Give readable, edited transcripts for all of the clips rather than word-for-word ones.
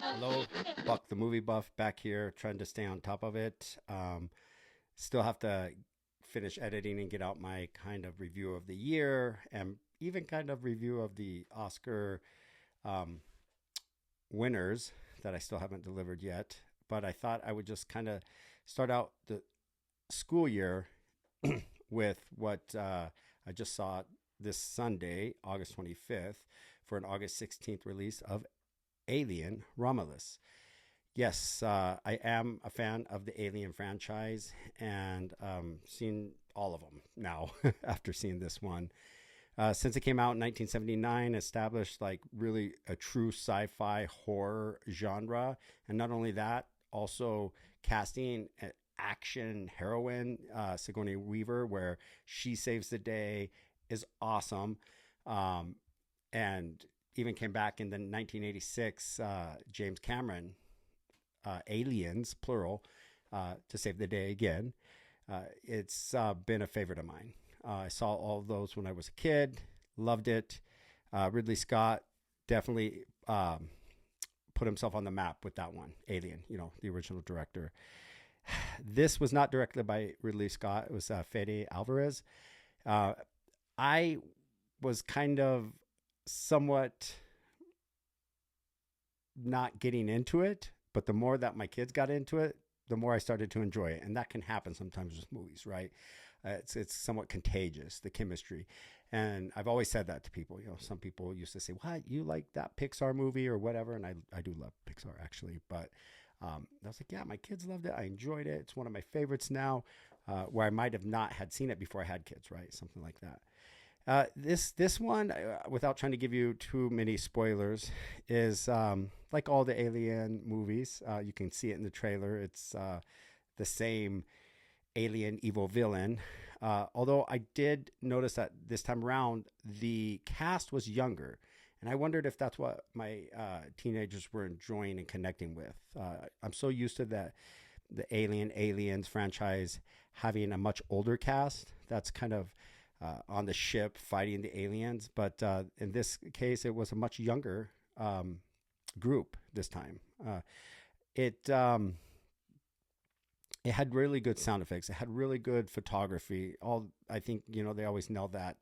Hello, Buck the movie buff back here, trying to stay on top of it. Still have to finish editing and get out my kind of review of the year and even kind of review of the Oscar um, winners that I still haven't delivered yet. But I thought I would just kind of start out the school year with what I just saw this Sunday, August 25th, for an August 16th release of Alien Romulus. Yes, I am a fan of the Alien franchise and seen all of them now after seeing this one. Since it came out in 1979, established like really a true sci-fi horror genre, and not only that, also casting an action heroine, Sigourney Weaver, where she saves the day, is awesome. And even came back in the 1986 James Cameron Aliens, plural, to save the day again. It's been a favorite of mine. I saw all of those when I was a kid, loved it. Ridley Scott definitely put himself on the map with that one, Alien, the original director. This was not directed by Ridley Scott, it was Fede Alvarez. I was kind of somewhat not getting into it, but the more that my kids got into it, the more I started to enjoy it. And that can happen sometimes with movies, right? It's somewhat contagious, the chemistry. And I've always said that to people. Some people used to say, "What, you like that Pixar movie or whatever?" And I do love Pixar actually, but I was like, yeah, my kids loved it. I enjoyed it. It's one of my favorites now, where I might have not had seen it before I had kids, right? Something like that. This one, without trying to give you too many spoilers, is like all the Alien movies. You can see it in the trailer. It's the same alien evil villain. Although I did notice that this time around the cast was younger, and I wondered if that's what my teenagers were enjoying and connecting with. I'm so used to the Aliens franchise having a much older cast. That's kind of on the ship fighting the aliens. But in this case, it was a much younger group this time. It it had really good sound effects. It had really good photography. I think they always nail that.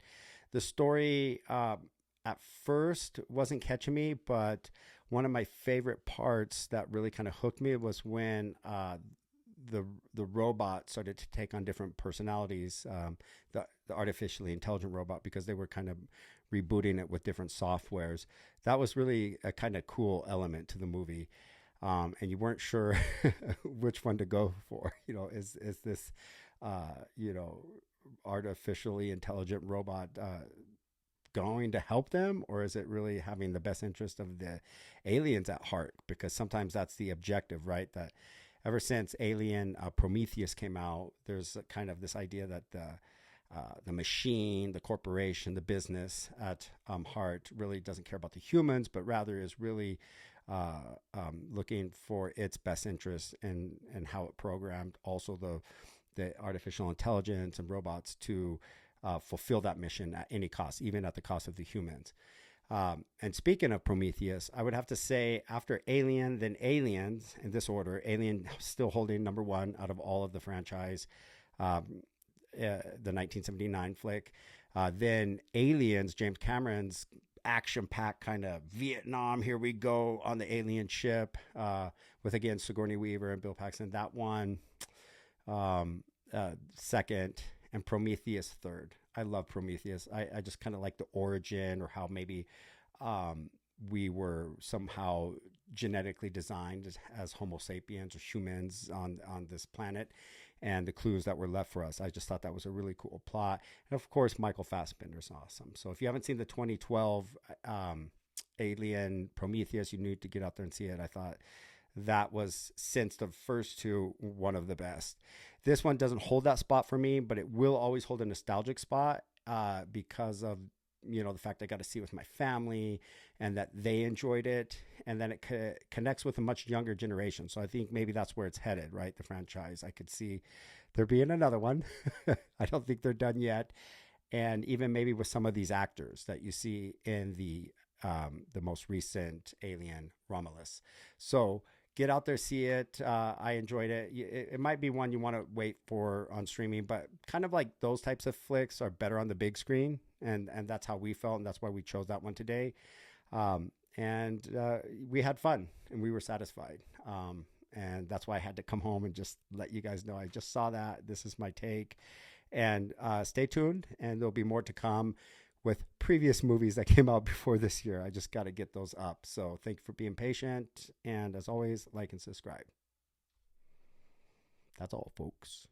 The story at first wasn't catching me, but one of my favorite parts that really kind of hooked me was when the robot started to take on different personalities, the artificially intelligent robot, because they were kind of rebooting it with different softwares. That was really a kind of cool element to the movie. And you weren't sure which one to go for. Is this, artificially intelligent robot going to help them, or is it really having the best interest of the aliens at heart? Because sometimes that's the objective, right? That ever since Alien Prometheus came out, there's kind of this idea that the machine, the corporation, the business at heart really doesn't care about the humans, but rather is really looking for its best interest and how it programmed also the artificial intelligence and robots to fulfill that mission at any cost, even at the cost of the humans. And speaking of Prometheus, I would have to say after Alien, then Aliens in this order. Alien still holding number one out of all of the franchise, the 1979 flick. Then Aliens, James Cameron's action-packed kind of Vietnam, here we go on the alien ship, with again Sigourney Weaver and Bill Paxton. That one second, and Prometheus third. I love Prometheus. I just kind of like the origin, or how maybe we were somehow genetically designed as Homo sapiens or humans on this planet, and the clues that were left for us. I just thought that was a really cool plot. And of course, Michael Fassbender's awesome. So if you haven't seen the 2012 Alien Prometheus, you need to get out there and see it. I thought that was, since the first two, one of the best. This one doesn't hold that spot for me, but it will always hold a nostalgic spot because of the fact I got to see it with my family and that they enjoyed it, and then it connects with a much younger generation. So I think maybe that's where it's headed, right? The franchise. I could see there being another one. I don't think they're done yet. And even maybe with some of these actors that you see in the the most recent Alien Romulus. So get out there, see it. I enjoyed it. It might be one you want to wait for on streaming, but kind of like those types of flicks are better on the big screen, and that's how we felt, and that's why we chose that one today. And we had fun, and we were satisfied. And that's why I had to come home and just let you guys know I just saw that. This is my take. And stay tuned, and there'll be more to come with previous movies that came out before this year. I just got to get those up. So thank you for being patient. And as always, like and subscribe. That's all, folks.